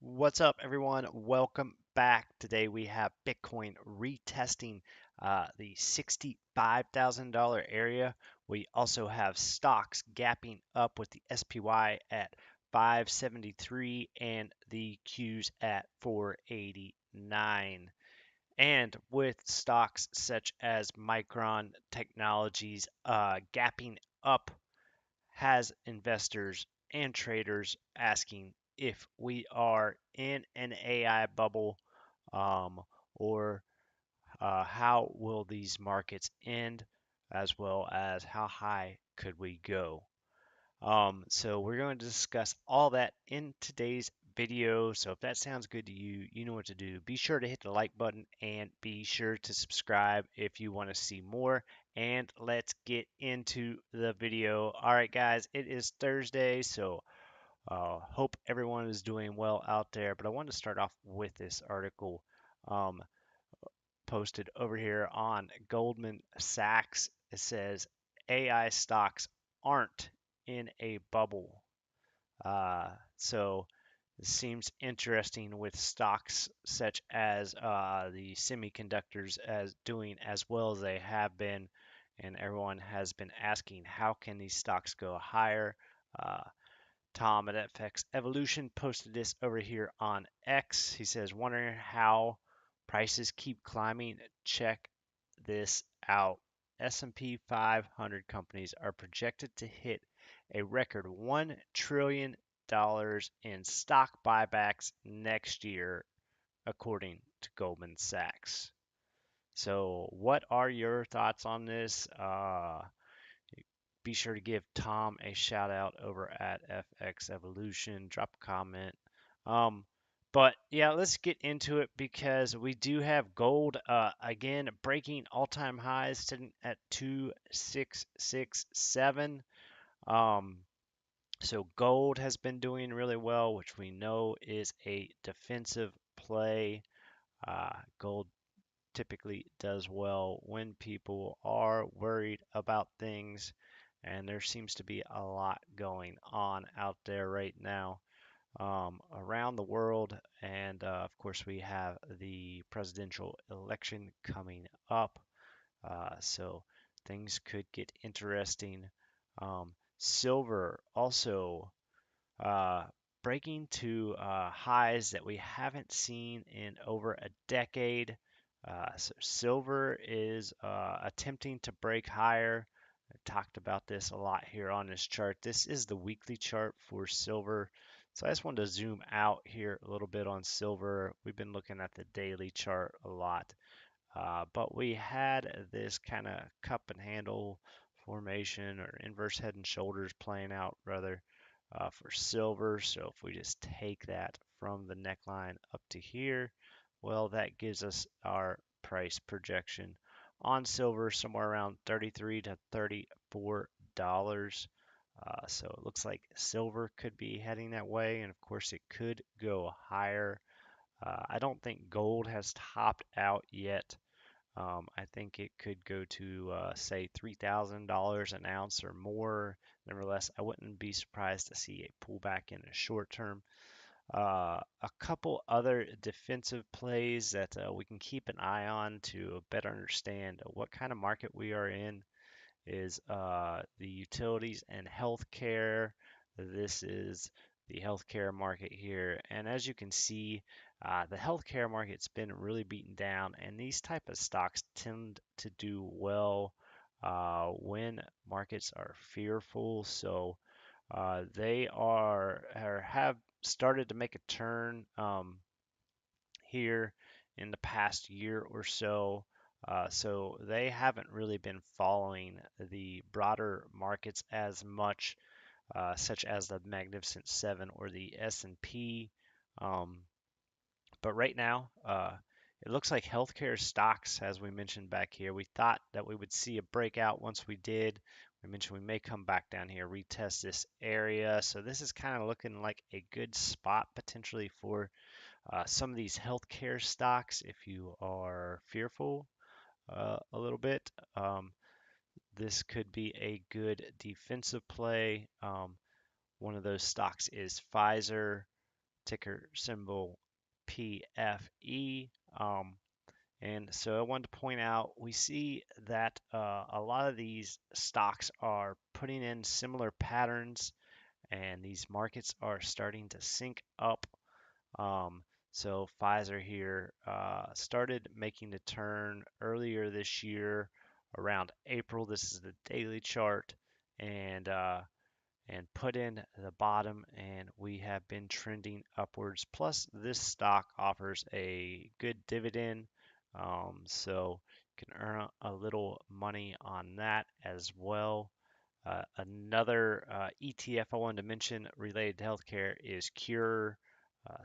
What's up, everyone? Welcome back. Today we have Bitcoin retesting the $65,000 area. We also have stocks gapping up with the SPY at 573 and the Qs at 489. And with stocks such as Micron Technologies gapping up, has investors and traders asking if we are in an AI bubble, um, or how will these markets end, as well as how high could we go. So we're going to discuss all that in today's video. So if that sounds good to you, you know what to do. Be sure to hit the like button and be sure to subscribe if you want to see more. And let's get into the video. All right, guys, it is Thursday, so hope everyone is doing well out there. But I wanted to start off with this article um, posted over here on Goldman Sachs. It says AI stocks aren't in a bubble. So it seems interesting with stocks such as the semiconductors as doing as well as they have been, and everyone has been asking how can these stocks go higher. Uh, Tom at FX Evolution posted this over here on X. He says, wondering how prices keep climbing. Check this out. S&P 500 companies are projected to hit a record $1 trillion in stock buybacks next year, according to Goldman Sachs. So, what are your thoughts on this? Be sure to give Tom a shout out over at FX Evolution. Drop a comment. Um, but yeah, let's get into it because we do have gold again breaking all-time highs, sitting at 2667. Um, so gold has been doing really well, which we know is a defensive play. Gold typically does well when people are worried about things, and there seems to be a lot going on out there right now around the world. And of course, we have the presidential election coming up, so things could get interesting. Silver also uh, breaking to highs that we haven't seen in over a decade. So silver is attempting to break higher. I talked about this a lot here on this chart. This is the weekly chart for silver. So I just wanted to zoom out here a little bit on silver. We've been looking at the daily chart a lot. But we had this kind of cup and handle formation, or inverse head and shoulders playing out rather, for silver. So if we just take that from the neckline up to here, well, that gives us our price projection on silver somewhere around 33 to $34. So it looks like silver could be heading that way, and of course it could go higher. I don't think gold has topped out yet. I think it could go to, say, $3,000 an ounce or more. Nevertheless, I wouldn't be surprised to see a pullback in the short term. A couple other defensive plays that we can keep an eye on to better understand what kind of market we are in is the utilities and healthcare. This is the healthcare market here, and as you can see, the healthcare market's been really beaten down, and these type of stocks tend to do well when markets are fearful. So they are or have started to make a turn here in the past year or so. So they haven't really been following the broader markets as much, such as the Magnificent Seven or the S&P. Um, but right now, it looks like healthcare stocks, as we mentioned back here, we thought that we would see a breakout. Once we did, we mentioned we may come back down here, retest this area. So this is kind of looking like a good spot potentially for some of these healthcare stocks if you are fearful a little bit. This could be a good defensive play. One of those stocks is Pfizer. ticker symbol PFE. And so I wanted to point out, we see that a lot of these stocks are putting in similar patterns, and these markets are starting to sync up. Um, so Pfizer here started making the turn earlier this year around April. This is the daily chart, and put in the bottom, and we have been trending upwards. Plus, this stock offers a good dividend, so you can earn a little money on that as well. Another ETF I wanted to mention related to healthcare is Cure.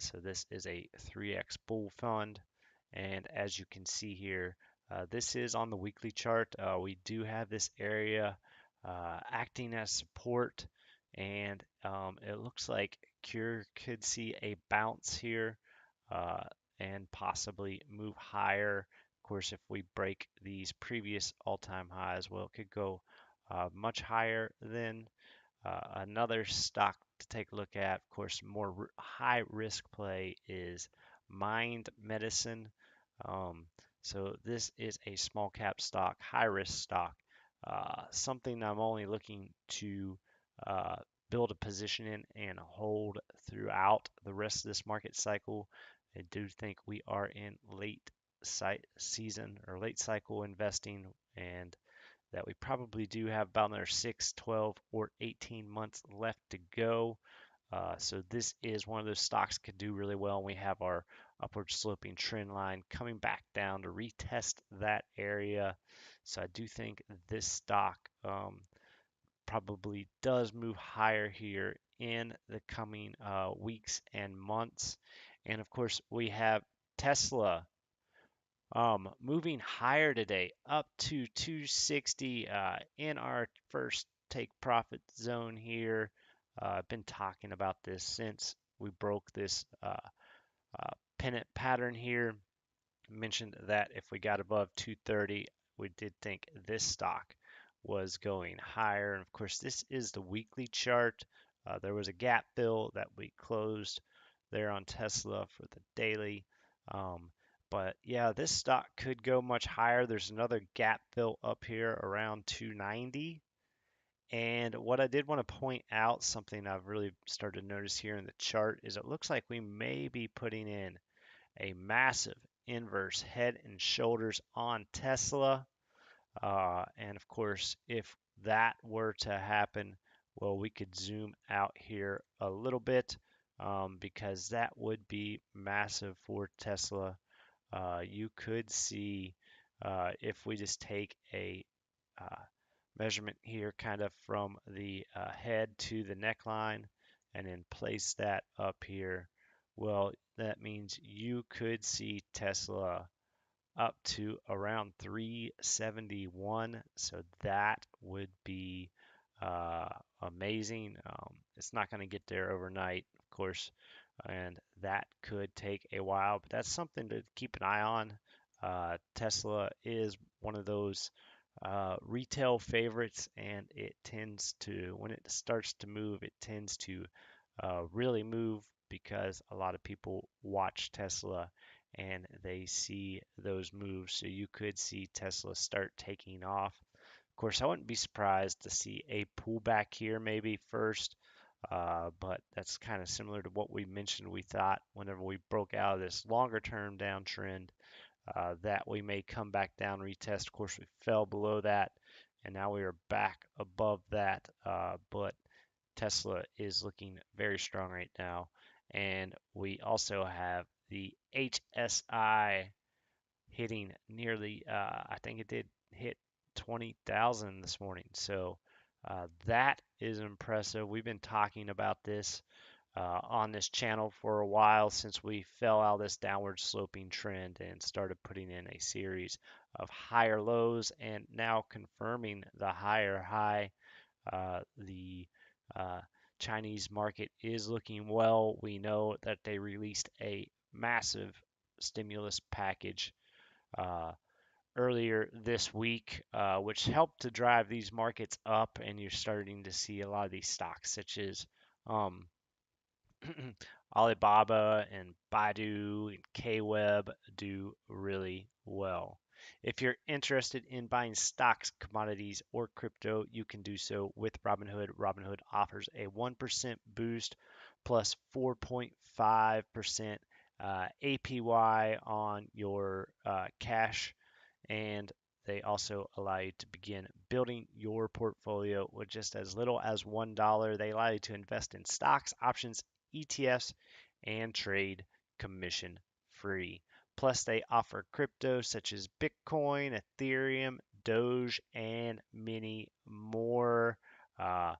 So this is a 3x bull fund. And as you can see here, this is on the weekly chart. We do have this area acting as support, and it looks like Cure could see a bounce here uh, and possibly move higher. Of course, if we break these previous all-time highs, well, it could go much higher than another stock to take a look at. Of course, more high risk play is Mind Medicine. Um, so this is a small cap stock, high risk stock, something I'm only looking to uh, build a position in and hold throughout the rest of this market cycle. I do think we are in late season or late cycle investing, and that we probably do have about another 6, 12, or 18 months left to go. So this is one of those stocks could do really well. And we have our upward sloping trend line coming back down to retest that area. So I do think this stock probably does move higher here in the coming weeks and months. And of course, we have Tesla moving higher today, up to 260 in our first take profit zone here. I've been talking about this since we broke this pennant pattern here. Mentioned that if we got above 230, we did think this stock was going higher. And of course, this is the weekly chart. There was a gap fill that we closed there on Tesla for the daily. Um, but yeah, this stock could go much higher. There's another gap fill up here around 290. And what I did want to point out, something I've really started to notice here in the chart, is it looks like we may be putting in a massive inverse head and shoulders on Tesla. And of course, if that were to happen, well, we could zoom out here a little bit because that would be massive for Tesla. You could see if we just take a uh, measurement here kind of from the head to the neckline and then place that up here, well, that means you could see Tesla up to around 371. So that would be uh, amazing. It's not going to get there overnight, of course, and that could take a while, but that's something to keep an eye on. Tesla is one of those retail favorites, and it tends to, when it starts to move, it tends to really move because a lot of people watch Tesla and they see those moves. So you could see Tesla start taking off. Of course, I wouldn't be surprised to see a pullback here maybe first, but that's kind of similar to what we mentioned. We thought whenever we broke out of this longer term downtrend, that we may come back down, retest. Of course, we fell below that, and now we are back above that. But Tesla is looking very strong right now. And we also have the HSI hitting nearly, I think it did hit 20,000 this morning. So that is impressive. We've been talking about this on this channel for a while since we fell out of this downward sloping trend and started putting in a series of higher lows and now confirming the higher high. The Chinese market is looking well. We know that they released a massive stimulus package uh, earlier this week, which helped to drive these markets up, and you're starting to see a lot of these stocks, such as um, Alibaba and Baidu and Kweb do really well. If you're interested in buying stocks, commodities, or crypto, you can do so with Robinhood. Robinhood offers a 1% boost plus 4.5% APY on your cash, and they also allow you to begin building your portfolio with just as little as $1. They allow you to invest in stocks, options, ETFs, and trade commission free. Plus, they offer crypto such as Bitcoin, Ethereum, Doge, and many more. Uh,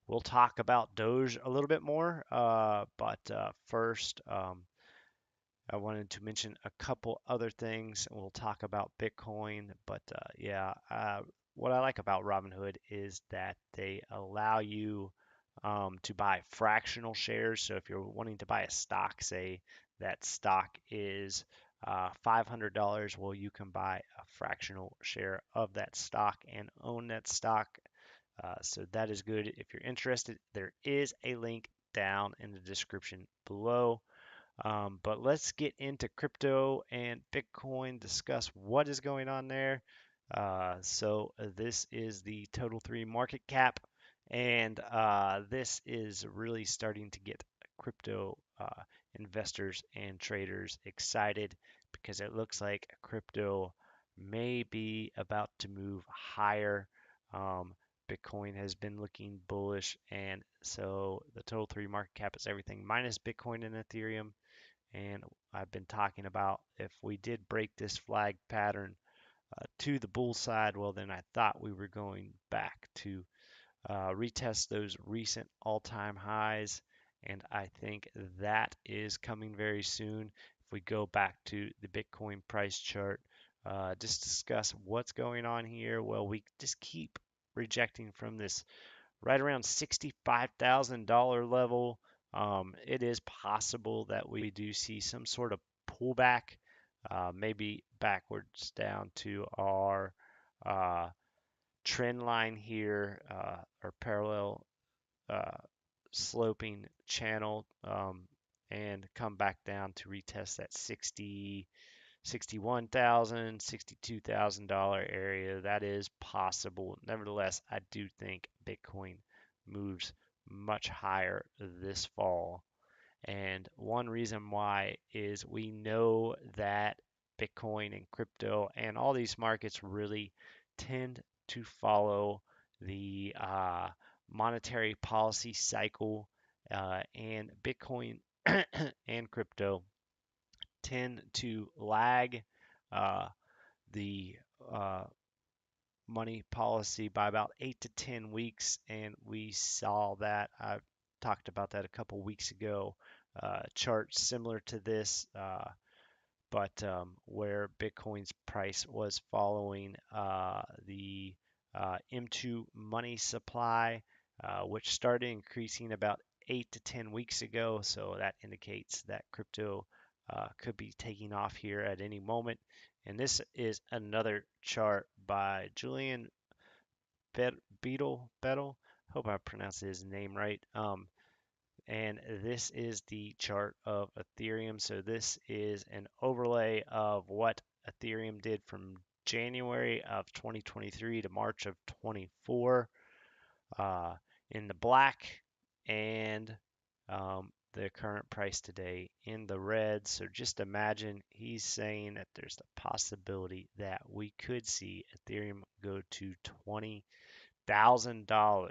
we'll talk about Doge a little bit more, but first, I wanted to mention a couple other things, and we'll talk about Bitcoin. But yeah, what I like about Robinhood is that they allow you to buy fractional shares. So if you're wanting to buy a stock, say that stock is $500, well, you can buy a fractional share of that stock and own that stock. So that is good. If you're interested, there is a link down in the description below. But let's get into crypto and Bitcoin, discuss what is going on there. This is the total 3 market cap, and this is really starting to get crypto investors and traders excited because it looks like crypto may be about to move higher. Um, Bitcoin has been looking bullish, and so the total 3 market cap is everything minus Bitcoin and Ethereum. And I've been talking about if we did break this flag pattern to the bull side, well, then I thought we were going back to retest those recent all-time highs. And I think that is coming very soon. If we go back to the Bitcoin price chart, just discuss what's going on here. Well, we just keep rejecting from this right around $65,000 level. It is possible that we do see some sort of pullback, maybe backwards down to our uh, trend line here, or parallel uh, sloping channel, and come back down to retest that 61,000, $62,000 area. That is possible. Nevertheless, I do think Bitcoin moves much higher this fall. And one reason why is we know that Bitcoin and crypto and all these markets really tend to follow the monetary policy cycle, and Bitcoin and crypto tend to lag uh, the uh, money policy by about 8 to 10 weeks, and we saw that. I talked about that a couple weeks ago. Chart similar to this, but where Bitcoin's price was following the M2 money supply, which started increasing about 8 to 10 weeks ago. So that indicates that crypto could be taking off here at any moment. And this is another chart by Julian Beetle. Hope I pronounced his name right. And this is the chart of Ethereum. So this is an overlay of what Ethereum did from January of 2023 to March of 24, in the black, and the current price today in the red. So just imagine he's saying that there's the possibility that we could see Ethereum go to $20,000.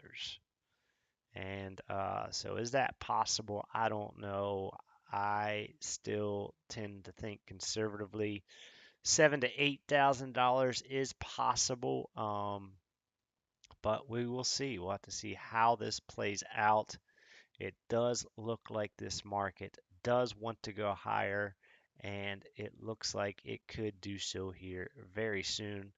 And so is that possible? I don't know. I still tend to think conservatively $7,000 to $8,000 is possible. But we will see. We'll have to see how this plays out. It does look like this market does want to go higher, and it looks like it could do so here very soon.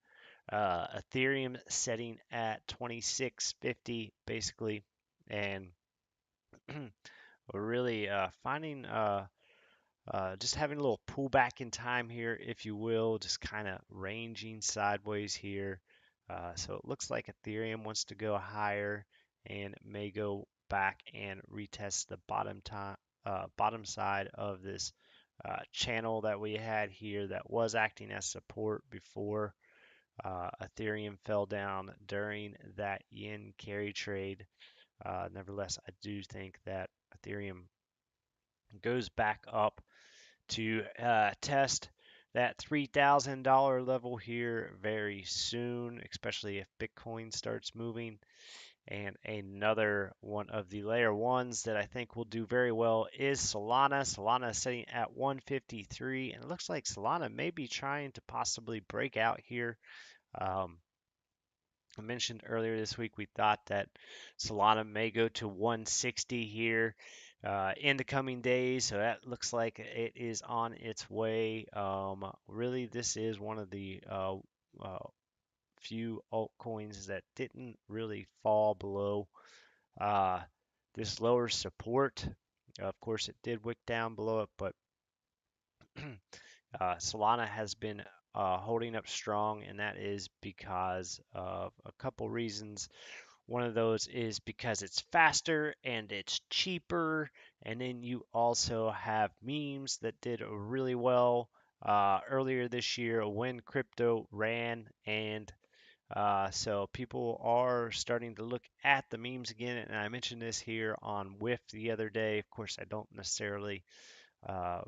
Ethereum setting at 2650 basically, and we're really finding just having a little pullback in time here, if you will, just kind of ranging sideways here. So it looks like Ethereum wants to go higher and may go back and retest the bottom time, bottom side of this channel that we had here that was acting as support before Ethereum fell down during that yen carry trade. Nevertheless, I do think that Ethereum goes back up to test that $3,000 level here very soon, especially if Bitcoin starts moving. And another one of the layer ones that I think will do very well is Solana. Solana is sitting at 153, and it looks like Solana may be trying to possibly break out here. I mentioned earlier this week we thought that Solana may go to 160 here in the coming days, so that looks like it is on its way. Really, this is one of the uh, few altcoins that didn't really fall below uh, this lower support. Of course, it did wick down below it, but Solana has been holding up strong, and that is because of a couple reasons. One of those is because it's faster and it's cheaper, and then you also have memes that did really well earlier this year when crypto ran, and so people are starting to look at the memes again. And I mentioned this here on WIF the other day. Of course, I don't necessarily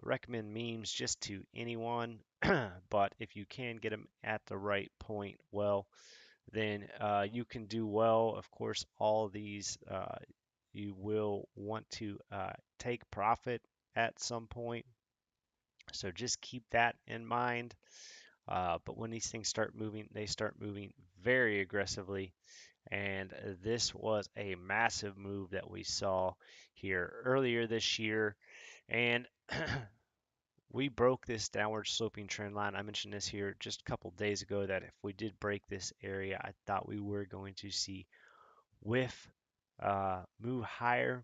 recommend memes just to anyone, but if you can get them at the right point, well, then you can do well. Of course, all these you will want to take profit at some point. So just keep that in mind. But when these things start moving, they start moving very aggressively. And this was a massive move that we saw here earlier this year. And we broke this downward sloping trend line. I mentioned this here just a couple days ago that if we did break this area, I thought we were going to see WIF move higher,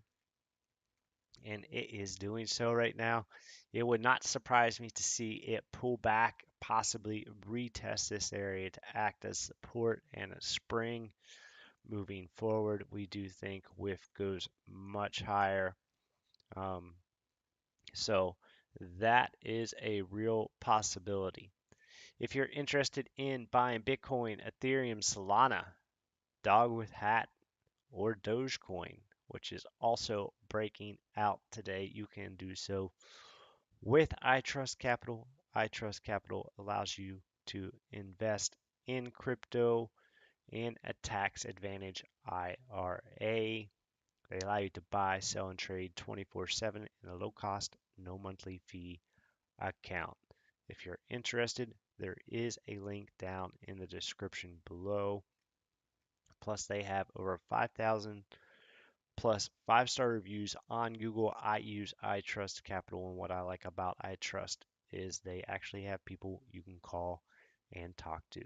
and it is doing so right now. It would not surprise me to see it pull back, possibly retest this area to act as support and a spring moving forward. We do think WIF goes much higher. Um, so that is a real possibility. If you're interested in buying Bitcoin, Ethereum, Solana, Dog with Hat, or Dogecoin, which is also breaking out today, you can do so with iTrust Capital. iTrust Capital allows you to invest in crypto in a tax advantage IRA. They allow you to buy, sell, and trade 24/7 in a low cost, no monthly fee account. If you're interested, there is a link down in the description below. Plus, they have over 5,000 plus 5-star reviews on Google. I use iTrust Capital, and what I like about iTrust is they actually have people you can call and talk to.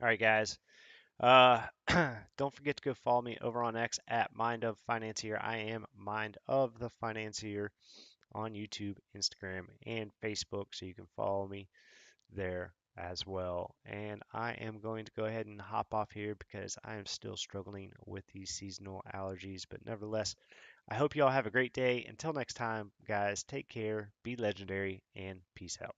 All right, guys. Don't forget to go follow me over on X at mindofthefinancier. I am Mind of the Financier on YouTube, Instagram, and Facebook, so you can follow me there as well. And I am going to go ahead and hop off here because I am still struggling with these seasonal allergies. But nevertheless, I hope you all have a great day. Until next time, guys, take care, be legendary, and peace out.